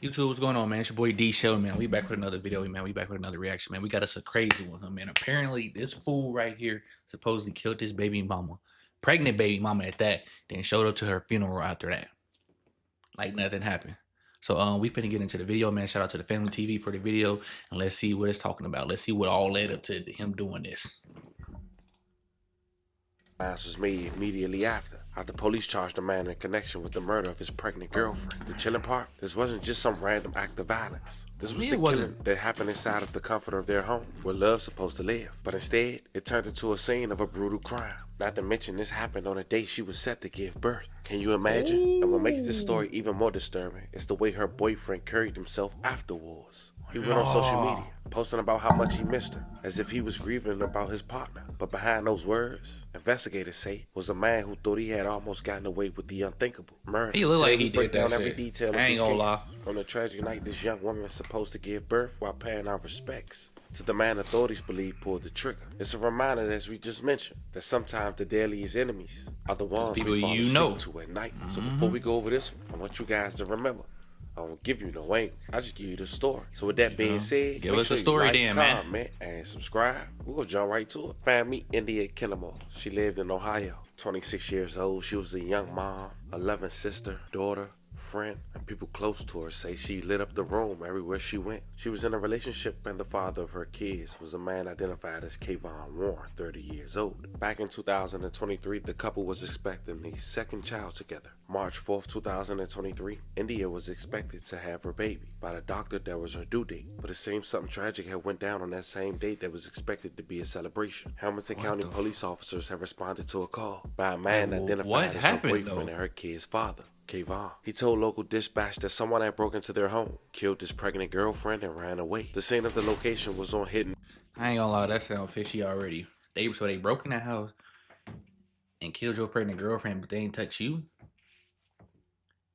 YouTube, what's going on, man? It's your boy D.Shelton, man. We back with another video, man. We back with another reaction, man. We got us a crazy one, man. Apparently, this fool right here supposedly killed this baby mama, pregnant baby mama at that, then showed up to her funeral after that, like nothing happened. So, we finna get into the video, man. Shout out to the Family TV for the video, and let's see what it's talking about. Let's see what all led up to him doing this. Was made immediately after police charged a man in connection with the murder of his pregnant girlfriend. The chilling part, this wasn't just some random act of violence. This was the killing that happened inside of the comfort of their home, where love's supposed to live. But instead, it turned into a scene of a brutal crime. Not to mention, this happened on a day she was set to give birth. Can you imagine? And what makes this story even more disturbing is the way her boyfriend carried himself afterwards. He went on social media, posting about how much he missed her, as if he was grieving about his partner. But behind those words, investigators say, was a man who thought he had almost gotten away with the unthinkable murder. He looked like he did that every shit. Detail of I ain't this gonna case, lie. from the tragic night this young woman was supposed to give birth while paying our respects, to the man authorities believe pulled the trigger. It's a reminder, as we just mentioned, that sometimes the deadliest enemies are the ones we fall asleep to at night. So before we go over this one, I want you guys to remember, I don't give you no angle. I just give you the story. So with that being said, give us a story then, man. Comment, and subscribe. We're gonna jump right to it. Family, India Kinamore. She lived in Ohio. 26 years old. She was a young mom, a loving sister, daughter, friend, and people close to her say she lit up the room everywhere she went. She was in a relationship, and the father of her kids was a man identified as Kayvon Warren, 30 years old. Back in 2023, the couple was expecting the second child together. March 4th, 2023, India was expected to have her baby. By the doctor, that was her due date. But it seems something tragic had went down on that same date that was expected to be a celebration. Hamilton County police officers have responded to a call by a man identified as her boyfriend and her kid's father, Kayvon. He told local dispatch that someone had broken into their home, killed his pregnant girlfriend, and ran away. The scene of the location was on hidden. I ain't gonna lie, that sounds fishy already. So they broke in that house and killed your pregnant girlfriend, but they ain't touch you?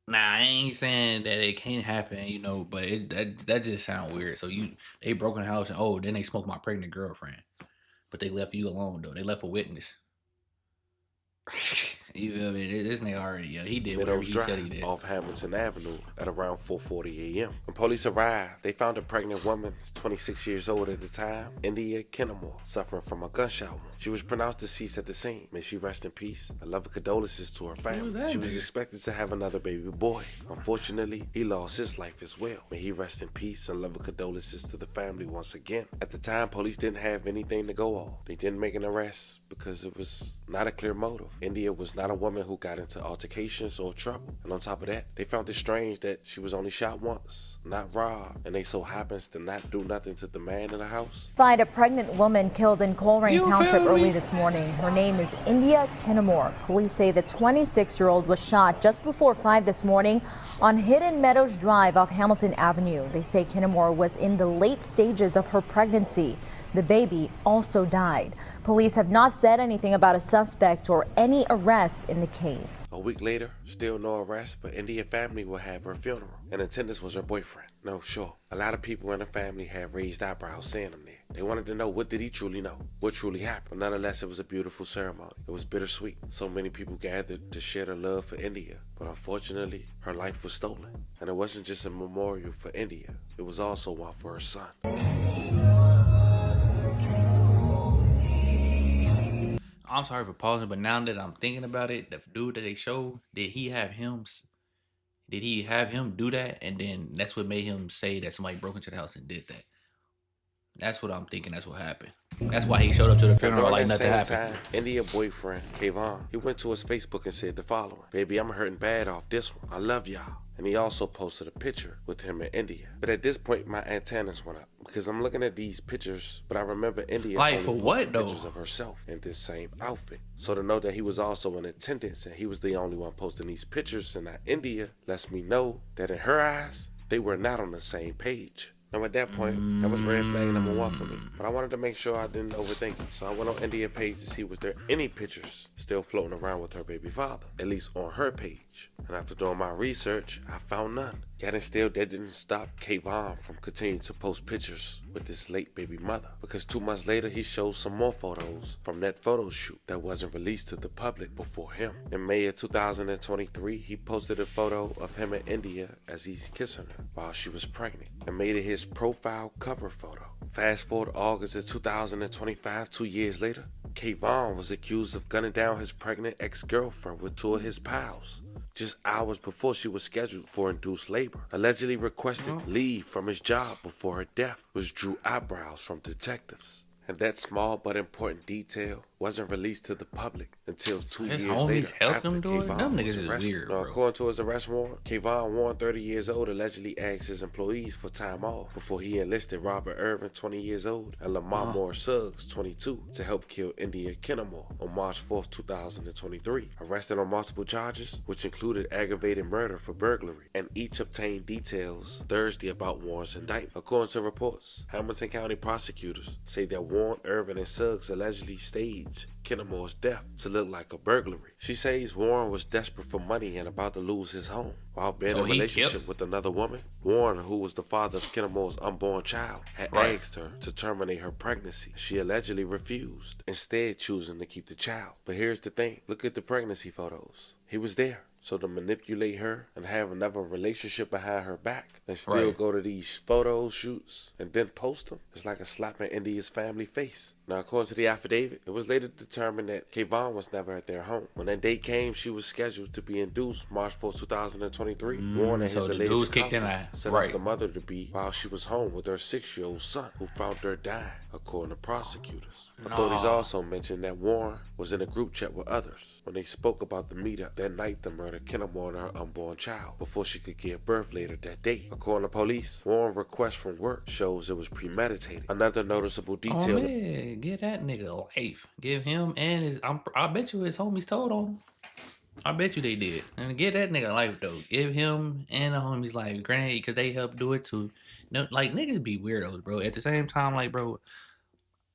Nah, I ain't saying that it can't happen, you know, but that just sound weird. So they broke in the house and then they smoked my pregnant girlfriend, but they left you alone though. They left a witness. You feel me? This nigga already, he did whatever he said he did. Off Hamilton Avenue at around 4:40 a.m. When police arrived, they found a pregnant woman, 26 years old at the time, India Kinamore, suffering from a gunshot wound. She was pronounced deceased at the scene. May she rest in peace. A love of condolences to her family. She was expected to have another baby boy. Unfortunately, he lost his life as well. May he rest in peace, and love of condolences to the family once again. At the time, police didn't have anything to go on. They didn't make an arrest because it was not a clear motive. India was not a woman who got into altercations or trouble. And on top of that, they found it strange that she was only shot once, not robbed, and they so happens to not do nothing to the man in the house. Find a pregnant woman killed in Coleraine Township early this morning. Her name is India Kinamore. Police say the 26-year-old was shot just before 5 this morning on Hidden Meadows Drive off Hamilton Avenue. They say Kinamore was in the late stages of her pregnancy. The baby also died. Police have not said anything about a suspect or any arrests in the case. A week later, still no arrest, but India family will have her funeral. In attendance was her boyfriend. No, sure. A lot of people in the family have raised eyebrows seeing him there. They wanted to know, what did he truly know? What truly happened? But nonetheless, it was a beautiful ceremony. It was bittersweet. So many people gathered to share their love for India. But unfortunately, her life was stolen. And it wasn't just a memorial for India. It was also one for her son. I'm sorry for pausing, but now that I'm thinking about it, the dude that they showed, did he have him do that? And then that's what made him say that somebody broke into the house and did that. That's what I'm thinking. That's what happened. That's why he showed up to the funeral like nothing happened. India boyfriend, Kayvon, he went to his Facebook and said the following: "Baby, I'm hurting bad off this one. I love y'all." And he also posted a picture with him in India. But at this point, my antennas went up because I'm looking at these pictures, but I remember India like for what though? Pictures of herself in this same outfit. So to know that he was also in attendance and he was the only one posting these pictures and not India lets me know that in her eyes, they were not on the same page. Now at that point, that was red flag number 1 for me. But I wanted to make sure I didn't overthink it. So I went on India's page to see was there any pictures still floating around with her baby father, at least on her page. page. And after doing my research, I found none. Yet and still, that didn't stop Kayvon from continuing to post pictures with his late baby mother. Because 2 months later, he showed some more photos from that photo shoot that wasn't released to the public before him. In May of 2023, he posted a photo of him in India as he's kissing her while she was pregnant and made it his profile cover photo. Fast forward to August of 2025, 2 years later, Kayvon was accused of gunning down his pregnant ex-girlfriend with 2 of his pals just hours before she was scheduled for induced labor. Allegedly requested leave from his job before her death, which drew eyebrows from detectives. And that small but important detail wasn't released to the public until 2 years later after Kayvon was arrested. Weird, now, according to his arrest warrant, Kayvon Warren, 30 years old, allegedly asked his employees for time off before he enlisted Robert Irvin, 20 years old, and Lamar Moore Suggs, 22, to help kill India Kinamore on March 4th, 2023. Arrested on multiple charges, which included aggravated murder for burglary, and each obtained details Thursday about Warren's indictment. According to reports, Hamilton County prosecutors say that Warren, Irvin, and Suggs allegedly staged Kinamore's death to look like a burglary. She says Warren was desperate for money and about to lose his home while being in a relationship with another woman. Warren, who was the father of Kinamore's unborn child, had asked her to terminate her pregnancy. She allegedly refused, instead choosing to keep the child. But here's the thing, look at the pregnancy photos. He was there. So to manipulate her and have another relationship behind her back and still go to these photo shoots and then post them, it's like a slap in India's family face. Now, according to the affidavit, it was later determined that Kayvon was never at their home. When that day came, she was scheduled to be induced March 4, 2023. Warren and his alleged accomplice set up the mother to be while she was home with her 6-year-old son, who found her dying, according to prosecutors. Authorities also mentioned that Warren was in a group chat with others when they spoke about the meetup that night the murder Kinamore and her unborn child before she could give birth later that day. According to police, Warren's request from work shows it was premeditated. Another noticeable detail. Oh man, give that nigga life. Give him and his. I bet you his homies told on him. I bet you they did. And give that nigga life though. Give him and the homies life. Granted, because they helped do it too. No, like niggas be weirdos, bro. At the same time, like bro.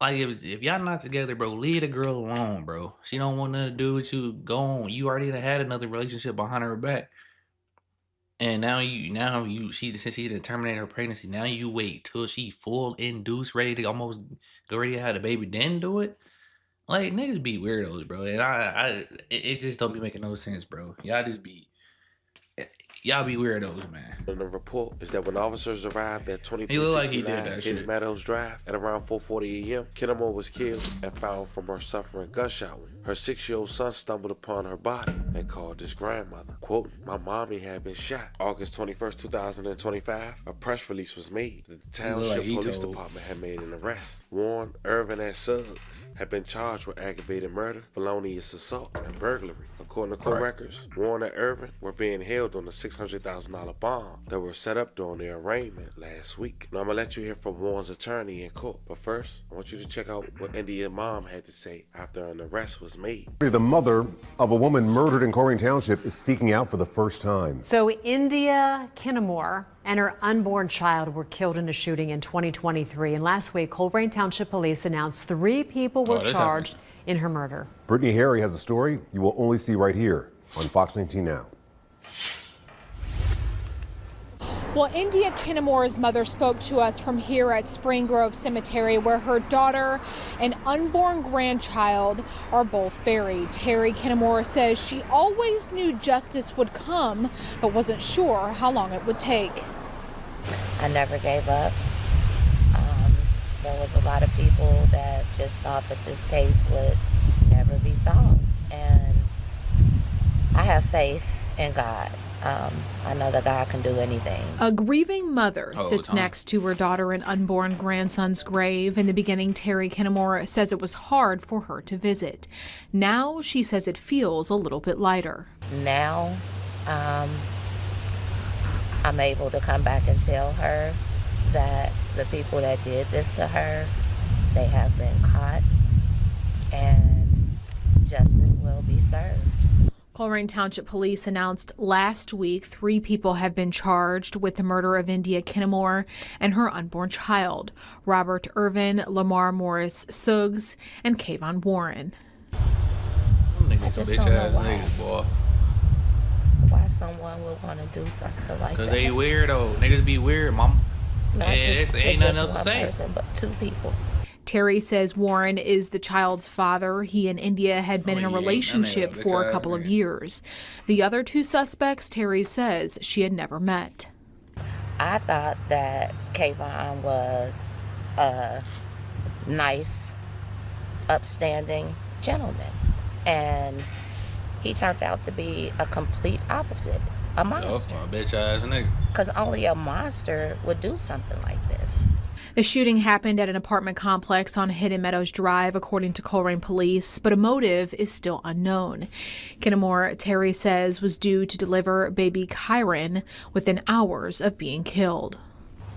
Like, if y'all not together, bro, leave the girl alone, bro. She don't want nothing to do with you. Go on. You already had another relationship behind her back. And since she terminated her pregnancy, now you wait till she full induced, ready to almost go ready to have the baby, then do it. Like, niggas be weirdos, bro. And it just don't be making no sense, bro. Y'all be weirdos, man. And the report is that when officers arrived at 2369 Hidden Meadows Drive at around 4:40 a.m., Kinamore was killed and found from her suffering gunshot wound. Her 6-year-old son stumbled upon her body and called his grandmother. Quote, "My mommy had been shot." August 21st, 2025, a press release was made that the Township Police Department had made an arrest. Warren, Irvin, and Suggs had been charged with aggravated murder, felonious assault, and burglary. According to court records, Warren and Irvin were being held on a $600,000 bond that were set up during their arraignment last week. Now I'm gonna let you hear from Warren's attorney in court, but first I want you to check out what India's mom had to say after an arrest was made. The mother of a woman murdered in Corrine Township is speaking out for the first time. So India Kinamore and her unborn child were killed in a shooting in 2023, and last week Coleraine Township Police announced 3 people were charged in her murder. Brittany Harry has a story you will only see right here on Fox 19 Now. Well, India Kinamore's mother spoke to us from here at Spring Grove Cemetery, where her daughter and unborn grandchild are both buried. Terry Kinamore says she always knew justice would come, but wasn't sure how long it would take. I never gave up. There was a lot of people that just thought that this case would never be solved. And I have faith in God. I know that God can do anything. A grieving mother sits next to her daughter and unborn grandson's grave. In the beginning, Terry Kinamore says it was hard for her to visit. Now she says it feels a little bit lighter. Now I'm able to come back and tell her that the people that did this to her, they have been caught and justice will be served. Coleraine Township Police announced last week 3 people have been charged with the murder of India Kinamore and her unborn child, Robert Irvin, Lamar Morris Suggs, and Kayvon Warren. I just don't know why. someone would want to do something like that. Cause they weirdo. Niggas be weird, mom. Not Ain't nothing else to one say. person, but two people. Terry says Warren is the child's father. He and India had been in a relationship for a couple of years. The other two suspects, Terry says she had never met. I thought that Kayvon was a nice, upstanding gentleman, and he turned out to be a complete opposite, a monster. Oh, bitch ass nigga. Because only a monster would do something like this. The shooting happened at an apartment complex on Hidden Meadows Drive, according to Coleraine police, but a motive is still unknown. Kennemore, Terry says, was due to deliver baby Kyron within hours of being killed.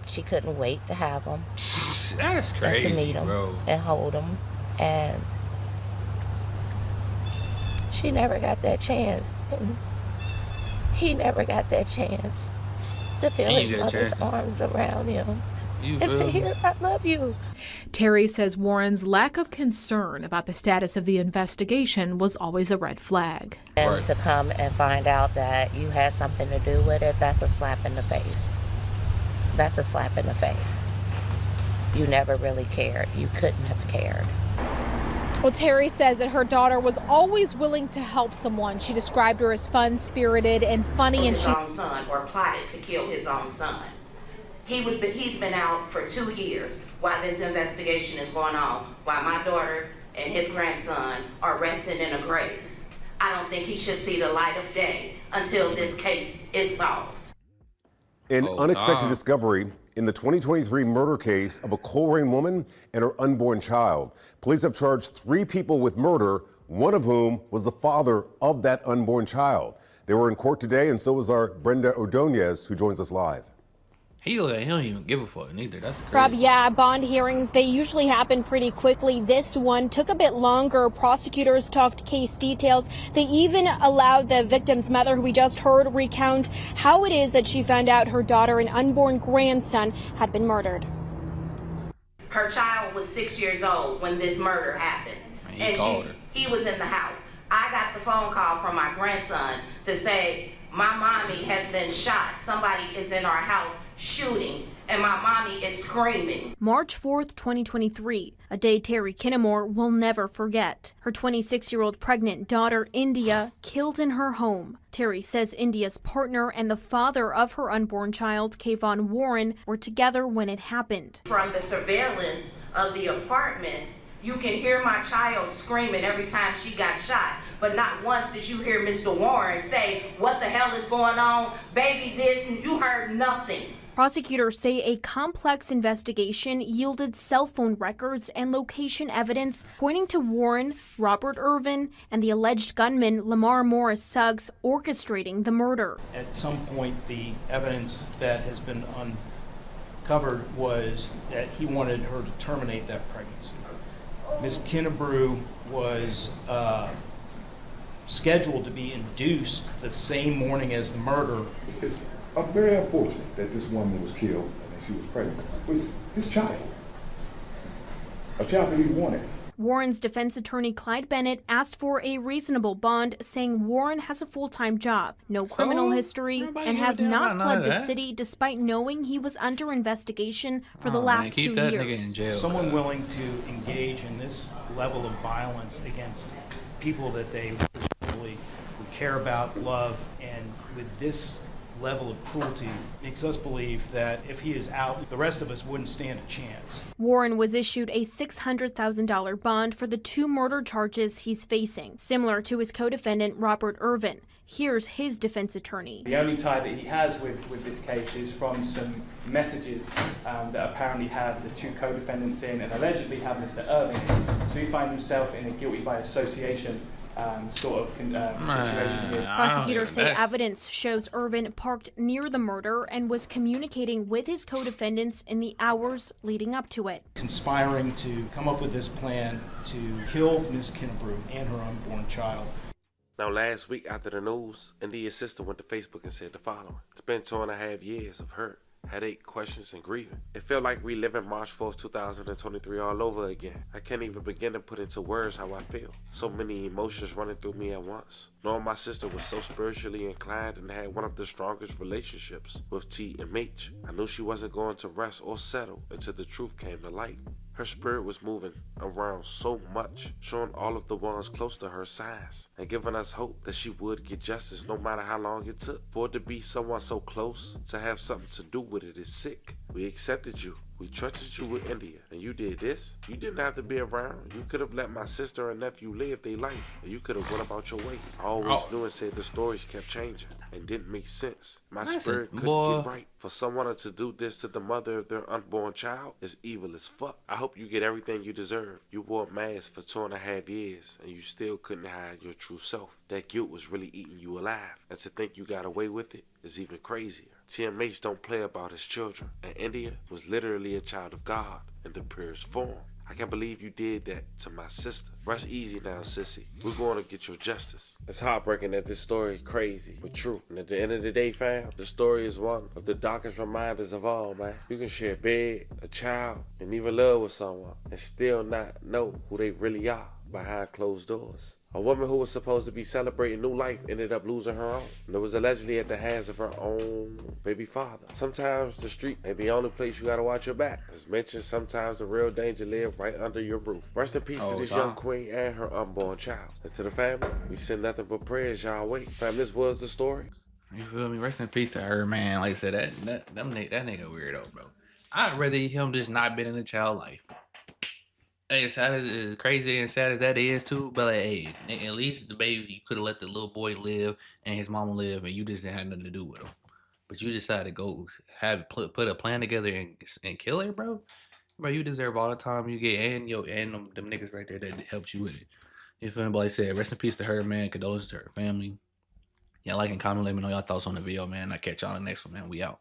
She couldn't wait to have him. That's crazy, and to meet him, bro. and hold him, and she never got that chance. And he never got that chance to feel his mother's arms around him. And to hear, I love you. Terry says Warren's lack of concern about the status of the investigation was always a red flag. And to come and find out that you had something to do with it, that's a slap in the face. That's a slap in the face. You never really cared. You couldn't have cared. Well, Terry says that her daughter was always willing to help someone. She described her as fun-spirited and funny, and his own son, or plotted to kill his own son. He's been out for 2 years while this investigation is going on, while my daughter and his grandson are resting in a grave. I don't think he should see the light of day until this case is solved. An unexpected discovery in the 2023 murder case of a Coleraine woman and her unborn child. Police have charged 3 people with murder, one of whom was the father of that unborn child. They were in court today, and so was our Brenda Ordonez, who joins us live. He don't even give a fuck neither. That's crazy. Rob, yeah, bond hearings, they usually happen pretty quickly. This one took a bit longer. Prosecutors talked case details. They even allowed the victim's mother, who we just heard, recount how it is that she found out her daughter and unborn grandson had been murdered. Her child was 6 years old when this murder happened. He was in the house. I got the phone call from my grandson to say, my mommy has been shot. Somebody is in our house shooting, and my mommy is screaming. March 4th, 2023, a day Terry Kennemore will never forget. Her 26-year-old pregnant daughter, India, killed in her home. Terry says India's partner and the father of her unborn child, Kayvon Warren, were together when it happened. From the surveillance of the apartment, you can hear my child screaming every time she got shot, but not once did you hear Mr. Warren say, what the hell is going on? Baby this, and you heard nothing. Prosecutors say a complex investigation yielded cell phone records and location evidence pointing to Warren, Robert Irvin, and the alleged gunman Lamar Morris Suggs orchestrating the murder. At some point, the evidence that has been uncovered was that he wanted her to terminate that pregnancy. Ms. Kennebrew was scheduled to be induced the same morning as the murder. It's very unfortunate that this woman was killed and that she was pregnant with his child, a child that he wanted. Warren's defense attorney Clyde Bennett asked for a reasonable bond, saying Warren has a full-time job, no criminal history, and has not fled the city despite knowing he was under investigation for the last 2 years. Nigga in jail, someone willing to engage in this level of violence against people that they would care about, love, and with this level of cruelty makes us believe that if he is out, the rest of us wouldn't stand a chance. Warren was issued a $600,000 bond for the 2 murder charges he's facing, similar to his co-defendant Robert Irvin. Here's his defense attorney. The only tie that he has with this case is from some messages that apparently have the 2 co-defendants in and allegedly have Mr. Irving in. So he finds himself in a guilty by association situation here. Prosecutors say evidence shows Irvin parked near the murder and was communicating with his co-defendants in the hours leading up to it. Conspiring to come up with this plan to kill Ms. Kennebrew and her unborn child. Now, last week after the news, India's sister went to Facebook and said the following. It's been 2.5 years of hurt, headache, questions, and grieving. It felt like reliving March 4th, 2023 all over again. I can't even begin to put into words how I feel. So many emotions running through me at once. Knowing my sister was so spiritually inclined and had one of the strongest relationships with T and H, I knew she wasn't going to rest or settle until the truth came to light. Her spirit was moving around so much, showing all of the ones close to her signs, and giving us hope that she would get justice no matter how long it took. For it to be someone so close, to have something to do with it is sick. We accepted you. We trusted you with India, and you did this. You didn't have to be around. You could have let my sister and nephew live their life, and you could have went about your way. I always knew and said the stories kept changing and didn't make sense. My spirit couldn't get right. For someone to do this to the mother of their unborn child is evil as fuck. I hope you get everything you deserve. You wore a mask for 2.5 years, and you still couldn't hide your true self. That guilt was really eating you alive, and to think you got away with it is even crazier. TMH don't play about his children, and India was literally a child of God in the purest form. I can't believe you did that to my sister. Rest easy now, sissy. We're going to get your justice. It's heartbreaking that this story is crazy, but true. And at the end of the day, fam, the story is one of the darkest reminders of all, man. You can share a bed, a child, and even love with someone, and still not know who they really are behind closed doors. A woman who was supposed to be celebrating new life ended up losing her own, and it was allegedly at the hands of her own baby father. Sometimes the street ain't the only place you gotta watch your back. As mentioned, sometimes the real danger lives right under your roof. Rest in peace to this young queen and her unborn child. And to the family, we send nothing but prayers y'all way. Fam, this was the story. You feel me? Rest in peace to her, man. Like I said, that nigga weirdo, bro. I'd rather him just not been in the child life. Hey, as crazy and sad as that is too, but like, hey, at least the baby, you could have let the little boy live and his mama live, and you just didn't have nothing to do with him. But you decided to go put a plan together and kill her, bro. Bro, you deserve all the time you get, and them niggas right there that helped you with it. You feel me? But like I said, rest in peace to her, man. Condolences to her family. Yeah, like and comment, let me know y'all thoughts on the video, man. I'll catch y'all on the next one, man. We out.